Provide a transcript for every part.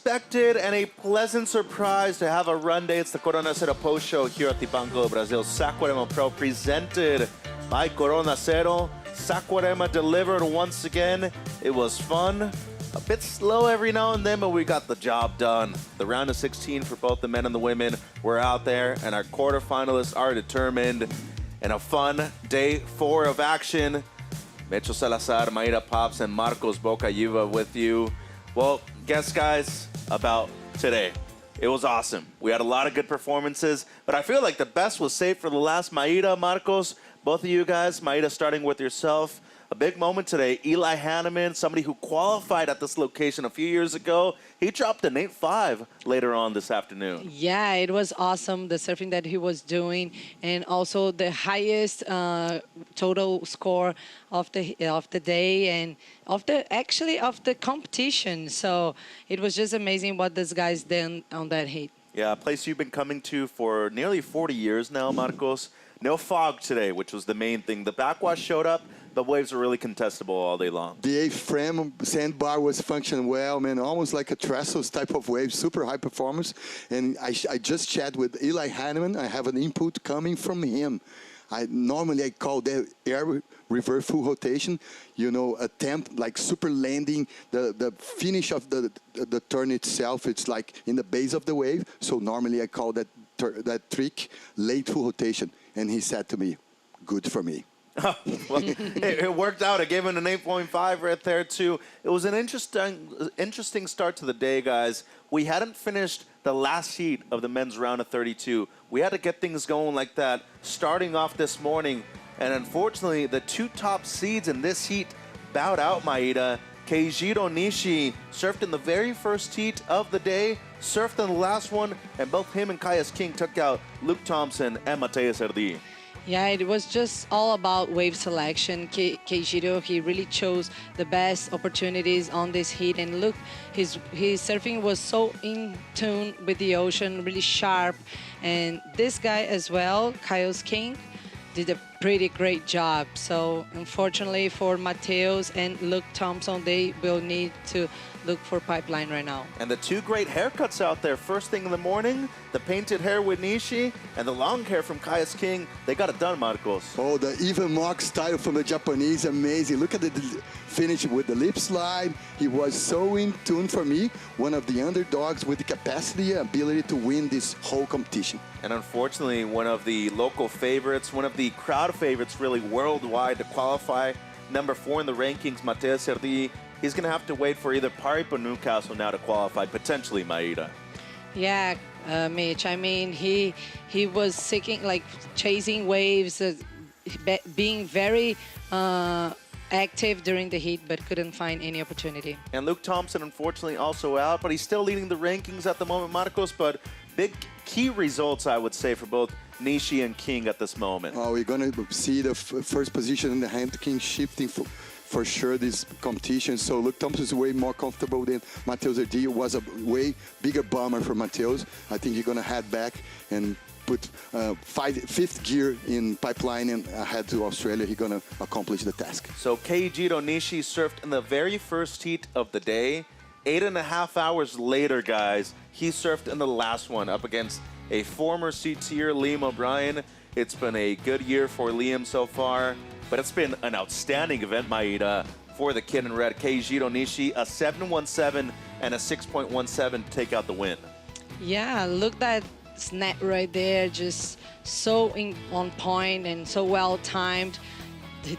unexpected and a pleasant surprise to have a run day. It's the Corona Cero post show here at the Banco Brasil Saquarema Pro presented by Corona Cero. Saquarema delivered once again. It was fun. A bit slow every now and then, but we got the job done. The round of 16 for both the men and the women were out there, and our quarterfinalists are determined. In a fun day 4 of action, Mitchell Salazar, Mayra Pops, and Marcos Bocayuva with you. Well, guess, guys, about today. It was awesome. We had a lot of good performances, but I feel like the best was saved for the last. Mayra, Marcos, both of you guys, Mayra starting with yourself. A big moment today. Eli Hanneman, somebody who qualified at this location a few years ago, he dropped an 8.5 later on this afternoon. Yeah, it was awesome, the surfing that he was doing, and also the highest total score of the day and of the competition. So it was just amazing what this guy's done on that heat. Yeah, a place you've been coming to for nearly 40 years now, Marcos. No fog today, which was the main thing. The backwash showed up. The waves were really contestable all day long. The A-frame sandbar was functioning well, man, almost like a trestles type of wave, super high performance. And I just chatted with Eli Hanneman. I have an input coming from him. Normally I call that air reverse full rotation, you know, attempt like super landing. The finish of the turn itself, it's like in the base of the wave. So normally I call that trick late full rotation. And he said to me, good for me. Well, it worked out. I gave him an 8.5 right there, too. It was an interesting start to the day, guys. We hadn't finished the last heat of the men's round of 32. We had to get things going like that, starting off this morning. And unfortunately, the 2 top seeds in this heat bowed out, Mayra. Keijiro Nishi surfed in the very first heat of the day, surfed in the last one, and both him and Caius King took out Luke Thompson and Mateus Herdy. Yeah, it was just all about wave selection. Keijiro, he really chose the best opportunities on this heat. And look, his surfing was so in tune with the ocean, really sharp. And this guy as well, Caius King, did a pretty great job. So unfortunately for Mateus and Luke Thompson, they will need to look for pipeline right now. And the 2 great haircuts out there first thing in the morning, the painted hair with Nishi and the long hair from Caius King, they got it done, Marcos. Oh, the even mock style from the Japanese, amazing. Look at the finish with the lip slide. He was so in tune for me, one of the underdogs with the capacity and ability to win this whole competition. And unfortunately, one of the local favorites, one of the crowd favorites really worldwide to qualify, number 4 in the rankings, Mateus Herdy, he's going to have to wait for either Paripe or Newcastle now to qualify, potentially Mayra. Yeah, Mitch, I mean, he was chasing waves, being very active during the heat, but couldn't find any opportunity. And Luke Thompson, unfortunately, also out, but he's still leading the rankings at the moment, Marcos, but big key results, I would say, for both Nishi and King at this moment. Oh, we're going to see the first position in the hand King shifting for sure this competition. So Luke Thompson is way more comfortable than Mateus Herdy. Was a way bigger bomber for Mateus. I think he's going to head back and put 5th gear in pipeline and head to Australia. He's going to accomplish the task. So Keijiro Nishi surfed in the very first heat of the day. 8.5 hours later, guys, he surfed in the last one up against a former CTer, Liam O'Brien. It's been a good year for Liam so far, but it's been an outstanding event, Mayra, for the kid in red. Keijiro Nishi, a 7.17 and a 6.17 take out the win. Yeah, look that snap right there, just so on point and so well timed.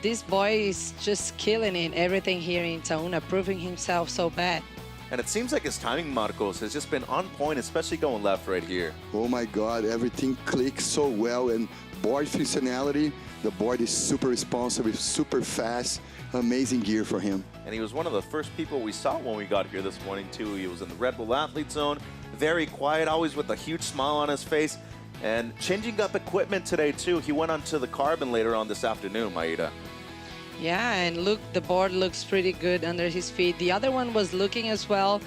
This boy is just killing it, everything here in Itaúna, proving himself so bad. And it seems like his timing, Marcos, has just been on point, especially going left right here. Oh my God, everything clicks so well. And board functionality, the board is super responsive, super fast, amazing gear for him. And he was one of the first people we saw when we got here this morning, too. He was in the Red Bull Athlete Zone, very quiet, always with a huge smile on his face. And changing up equipment today, too. He went onto the carbon later on this afternoon, Mayra. Yeah, and look, the board looks pretty good under his feet. The other one was looking as well,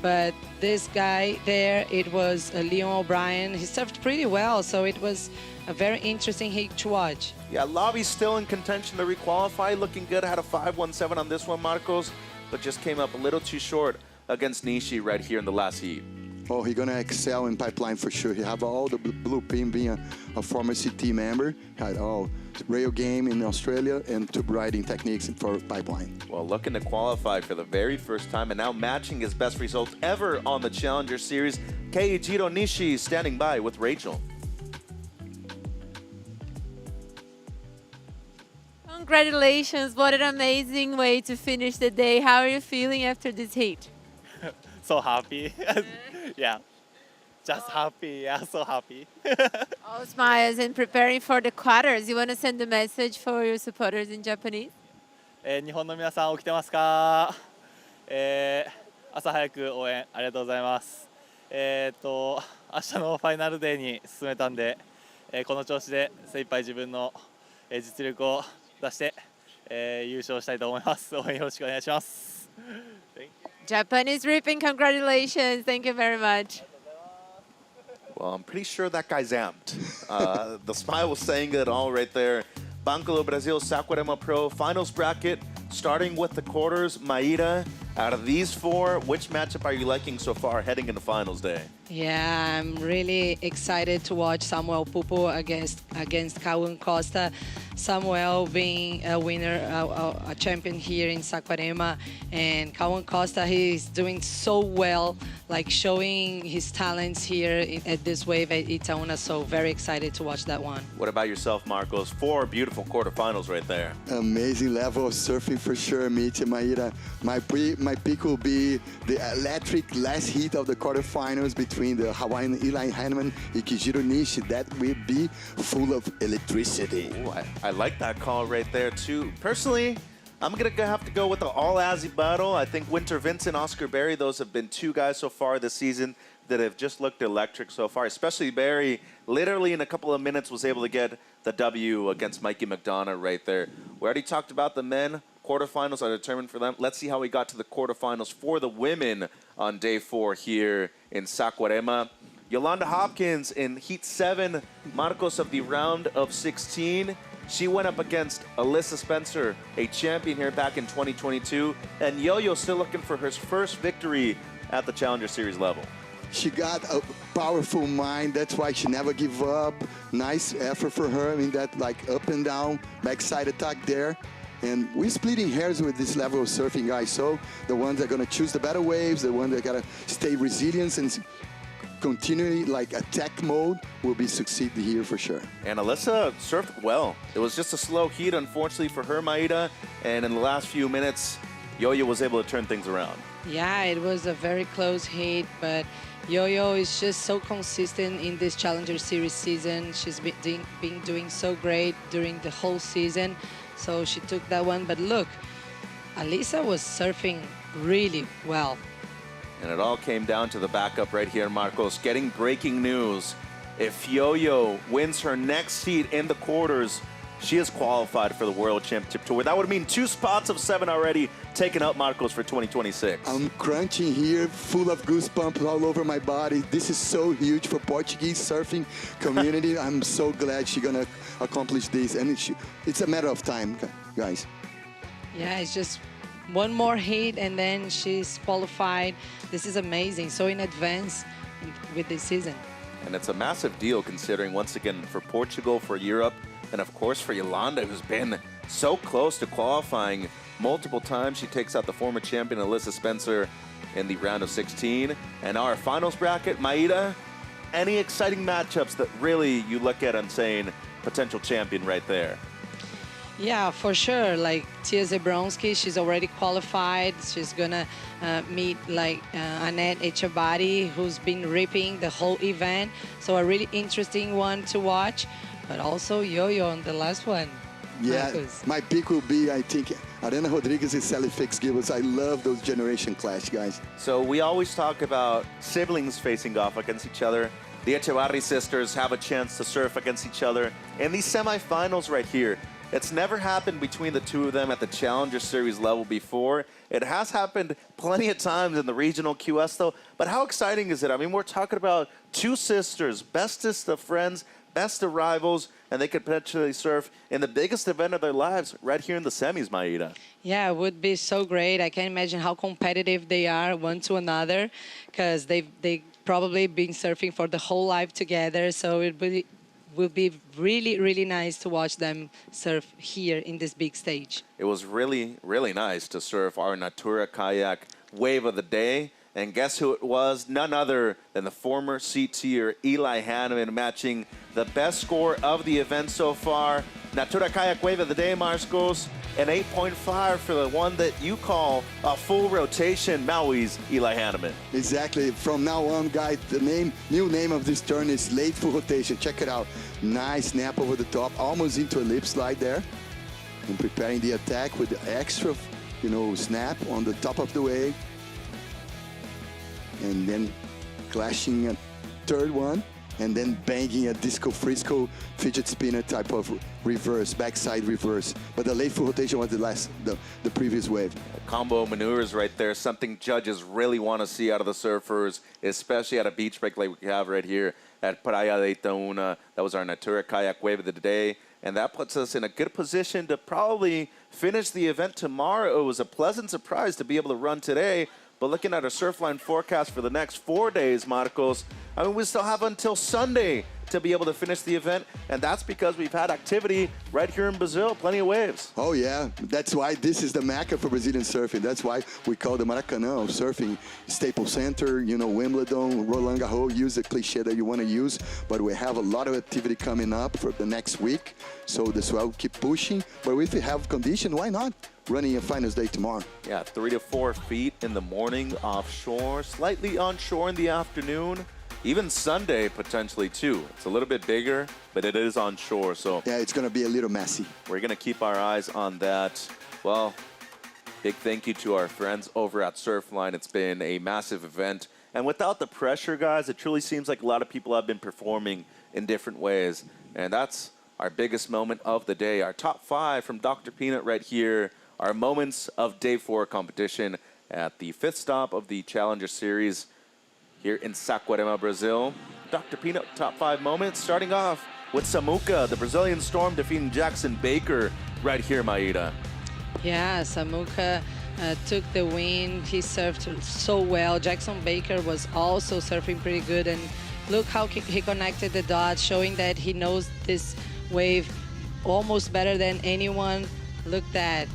but this guy there, it was Liam O'Brien. He surfed pretty well, so it was a very interesting heat to watch. Yeah, Lobby's still in contention to requalify, looking good. Had a 5.17 on this one, Marcos, but just came up a little too short against Nishi right here in the last heat? Oh, he's gonna excel in pipeline for sure. He have all the blueprint being a former CT member. Had all rail game in Australia and tube riding techniques for pipeline. Well, looking to qualify for the very first time and now matching his best results ever on the Challenger Series. Keijiro Nishi standing by with Rachel. Congratulations, what an amazing way to finish the day. How are you feeling after this heat? So happy. Yeah, just happy. Yeah, so happy. All smiles and preparing for the quarters. You want to send a message for your supporters in Japanese? 日本の皆さん起きてますか？朝早く応援ありがとうございます。明日のファイナルデーに進めたんで、この調子で精一杯自分の実力を出して、優勝したいと思います。応援よろしくお願いします。Japanese ripping, congratulations. Thank you very much. Well, I'm pretty sure that guy's amped. The smile was saying it all right there. Banco Brasil Saquarema Pro finals bracket, starting with the quarters. Maida, out of these four, which matchup are you liking so far heading into finals day? Yeah, I'm really excited to watch Samuel Pupo against Cauã Costa. Samuel being a winner, a champion here in Saquarema, and Cauã Costa, he's doing so well, like showing his talents here at this wave at Itaúna. So very excited to watch that one. What about yourself, Marcos? 4 beautiful quarterfinals right there. Amazing level of surfing for sure, Mitya, Maida. My pick will be the electric last heat of the quarterfinals between the Hawaiian Eli Heinemann and Keijiro Nishi. That will be full of electricity. Ooh, I like that call right there, too. Personally, I'm going to have to go with the all-Aussie battle. I think Winter Vincent, Oscar Berry, those have been 2 guys so far this season that have just looked electric so far, especially Berry. Literally in a couple of minutes was able to get the W against Mikey McDonough right there. We already talked about the men. Quarterfinals are determined for them. Let's see how we got to the quarterfinals for the women on day 4 here in Saquarema. Yolanda Hopkins in Heat 7, Marcos of the round of 16. She went up against Alyssa Spencer, a champion here back in 2022. And Yo-Yo still looking for her first victory at the Challenger Series level. She got a powerful mind. That's why she never give up. Nice effort for her. I mean, that like up and down, backside attack there. And we're splitting hairs with this level of surfing, guys. So the ones that are going to choose the better waves, the ones that got to stay resilient and continually like attack mode will be succeed here for sure. And Alyssa surfed well. It was just a slow heat, unfortunately, for her, Maida. And in the last few minutes, Yo-Yo was able to turn things around. Yeah, it was a very close hit, but Yo-Yo is just so consistent in this Challenger Series season. She's been doing so great during the whole season. So she took that one. But look, Alyssa was surfing really well. And it all came down to the backup right here, Marcos. Getting breaking news. If Yo-Yo wins her next heat in the quarters, she is qualified for the World Championship Tour. That would mean 2 spots of 7 already taken up, Marcos, for 2026. I'm crunching here, full of goosebumps all over my body. This is so huge for Portuguese surfing community. I'm so glad she's going to accomplish this. And it's a matter of time, guys. Yeah, it's just one more hit and then she's qualified. This is amazing. So in advance with this season. And it's a massive deal considering, once again, for Portugal, for Europe, and of course for Yolanda, who's been so close to qualifying multiple times. She takes out the former champion Alyssa Spencer in the round of 16. And our finals bracket, Maida, any exciting matchups that really you look at and saying potential champion right there? Yeah, for sure. Like Tya Zebrowski, she's already qualified. She's gonna meet like Annette Etxabarri, who's been ripping the whole event. So a really interesting one to watch. But also Yo-Yo on the last one. Yeah, Marcos. my pick will be, I think, Arena Rodriguez and Sally Fitzgibbons. I love those generation clash, guys. So we always talk about siblings facing off against each other. The Etxabarri sisters have a chance to surf against each other in these semifinals right here. It's never happened between the two of them at the Challenger Series level before. It has happened plenty of times in the regional QS, though. But how exciting is it? I mean, we're talking about two sisters, bestest of friends, best of rivals, and they could potentially surf in the biggest event of their lives right here in the semis, Maida. Yeah, it would be so great. I can imagine how competitive they are one to another, because they probably been surfing for the whole life together. So it will be really, really nice to watch them surf here in this big stage. It was really, really nice to surf our Natura kayak wave of the day. And guess who it was? None other than the former CTer Eli Hanneman, matching the best score of the event so far. Natura Kayak Wave of the Day, Marcos, an 8.5 for the one that you call a full rotation, Maui's Eli Hanneman. Exactly. From now on, guys, the new name of this turn is late full rotation. Check it out. Nice snap over the top, almost into a lip slide there. And preparing the attack with the extra, snap on the top of the wave. And then clashing a third one, and then banging a disco frisco fidget spinner type of reverse, backside reverse. But the late full rotation was the previous wave. Combo maneuvers right there, something judges really want to see out of the surfers, especially at a beach break like we have right here at Praia de Itaúna. That was our Natura Kayak Wave of the Day, and that puts us in a good position to probably finish the event tomorrow. It was a pleasant surprise to be able to run today. But looking at our Surfline forecast for the next 4 days, Marcos, I mean, we still have until Sunday to be able to finish the event, and that's because we've had activity right here in Brazil, plenty of waves. Oh, yeah. That's why this is the Mecca for Brazilian surfing. That's why we call the Maracanã of surfing. Staples Center, Wimbledon, Roland Garros, use the cliche that you want to use, but we have a lot of activity coming up for the next week, so that's why we keep pushing. But if we have condition, why not? Running a finals day tomorrow. Yeah, 3 to 4 feet in the morning offshore, slightly onshore in the afternoon. Even Sunday, potentially, too. It's a little bit bigger, but it is onshore, so... Yeah, it's going to be a little messy. We're going to keep our eyes on that. Well, big thank you to our friends over at Surfline. It's been a massive event. And without the pressure, guys, it truly seems like a lot of people have been performing in different ways. And that's our biggest moment of the day. Our top 5 from Dr. Peanut right here. Our moments of Day 4 competition at the 5th stop of the Challenger Series here in Saquarema, Brazil. Dr. Peanut, top 5 moments, starting off with Samuka, the Brazilian Storm, defeating Jackson Baker right here, Maida. Yeah, Samuka took the win. He surfed so well. Jackson Baker was also surfing pretty good, and look how he connected the dots, showing that he knows this wave almost better than anyone. Look at that.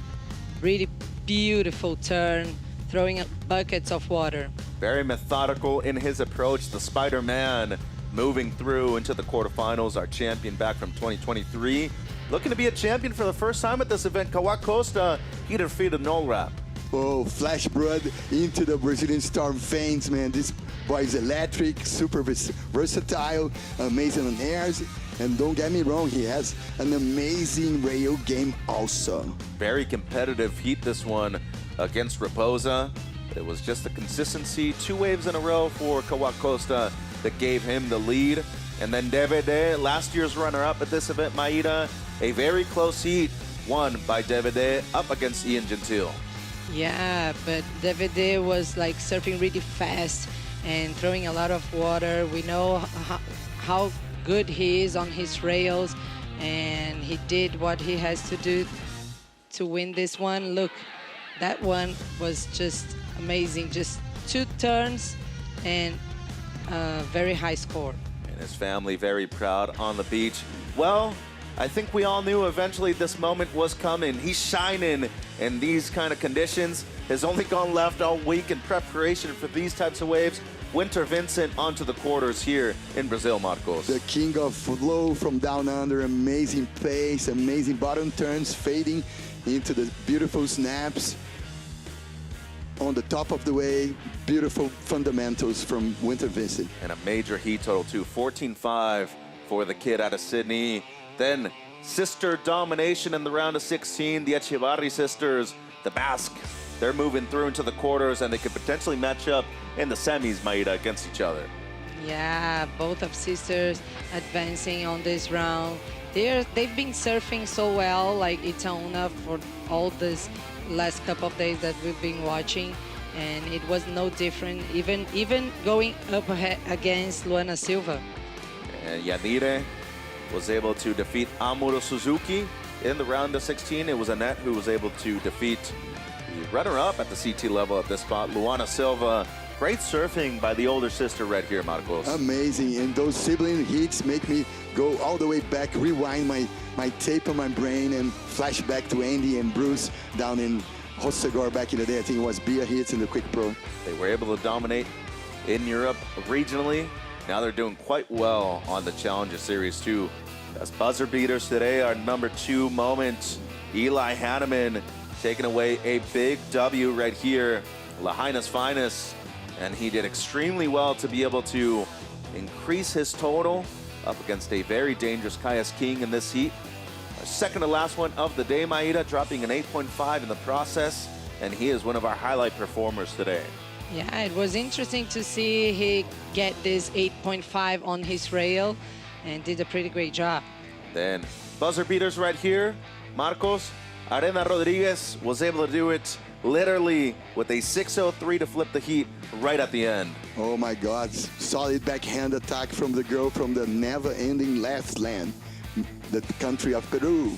Really beautiful turn, throwing buckets of water. Very methodical in his approach. The Spider-Man moving through into the quarterfinals. Our champion back from 2023. Looking to be a champion for the first time at this event. Kawak Costa, he defeated Null Rap. Oh, flash blood into the Brazilian Storm veins, man. This boy is electric, super versatile, amazing on airs. And don't get me wrong, he has an amazing rail game also. Very competitive heat, this one against Raposa. It was just the consistency, 2 waves in a row for Kawak Costa that gave him the lead. And then DVD, last year's runner-up at this event, Maida, a very close heat won by DVD up against Ian Gentile. Yeah, but DVD was like surfing really fast and throwing a lot of water. We know how good he is on his rails, and he did what he has to do to win this one. Look, that one was just amazing. Just 2 turns and a very high score. And his family very proud on the beach. Well, I think we all knew eventually this moment was coming. He's shining in these kind of conditions. Has only gone left all week in preparation for these types of waves. Winter Vincent onto the quarters here in Brazil, Marcos. The king of flow from down under, amazing pace, amazing bottom turns, fading into the beautiful snaps on the top of the wave. Beautiful fundamentals from Winter Vincent. And a major heat total too, 14.5 for the kid out of Sydney. Then sister domination in the round of 16, the Etxabarri sisters, the Basque. They're moving through into the quarters, and they could potentially match up in the semis, Maida, against each other. Yeah, both of sisters advancing on this round. they've been surfing so well, like Itaúna, for all this last couple of days that we've been watching, and it was no different. Even going up against Luana Silva. And Janire was able to defeat Amuro Tsuzuki in the round of 16. It was Annette who was able to defeat the runner-up at the CT level at this spot, Luana Silva. Great surfing by the older sister right here, Marcos. Amazing, and those sibling hits make me go all the way back, rewind my tape on my brain, and flash back to Andy and Bruce down in Hossegor back in the day. I think it was Bia hits in the Quick Pro. They were able to dominate in Europe regionally. Now they're doing quite well on the Challenger Series too. As buzzer beaters today, our number 2 moment, Eli Hanneman taking away a big W right here, Lahaina's finest. And he did extremely well to be able to increase his total up against a very dangerous Kayas King in this heat. Our second to last one of the day, Maida, dropping an 8.5 in the process, and he is one of our highlight performers today. Yeah, it was interesting to see he get this 8.5 on his rail and did a pretty great job. Then buzzer beaters right here, Marcos. Arena Rodriguez was able to do it literally with a 603 to flip the heat right at the end. Oh my God, solid backhand attack from the girl from the never-ending left land, the country of Peru.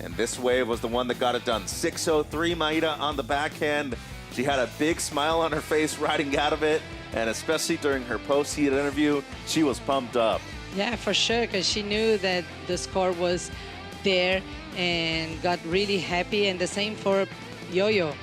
And this wave was the one that got it done. 603 Maida on the backhand. She had a big smile on her face riding out of it, and especially during her post-heat interview, she was pumped up. Yeah, for sure, because she knew that the score was there and got really happy, and the same for Yo-Yo.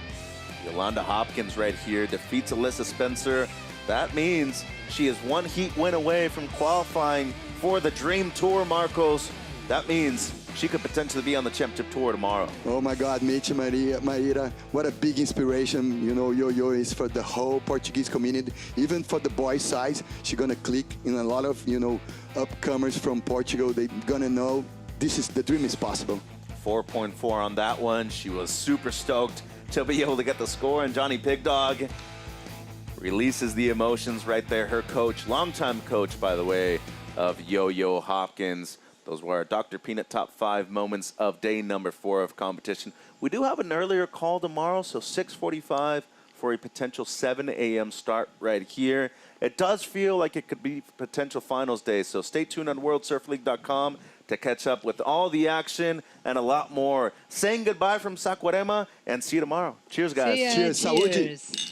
Yolanda Hopkins right here defeats Alyssa Spencer. That means she is 1 heat win away from qualifying for the Dream Tour, Marcos. That means she could potentially be on the Championship Tour tomorrow. Oh my God, Mitch Maíra, what a big inspiration, you know, Yo-Yo is for the whole Portuguese community, even for the boys' side. She's gonna click in a lot of, you know, upcomers from Portugal. They're gonna know the dream is possible. 4.4 on that one. She was super stoked to be able to get the score, and Johnny Pig Dog releases the emotions right there. Her coach, longtime coach, by the way, of Yo-Yo Hopkins. Those were our Dr. Peanut top 5 moments of day number 4 of competition. We do have an earlier call tomorrow, so 6:45 for a potential 7 a.m. start right here. It does feel like it could be potential finals day, so stay tuned on WorldSurfLeague.com to catch up with all the action and a lot more. Saying goodbye from Saquarema, and see you tomorrow. Cheers, guys. See ya. Cheers. Saúde. Cheers.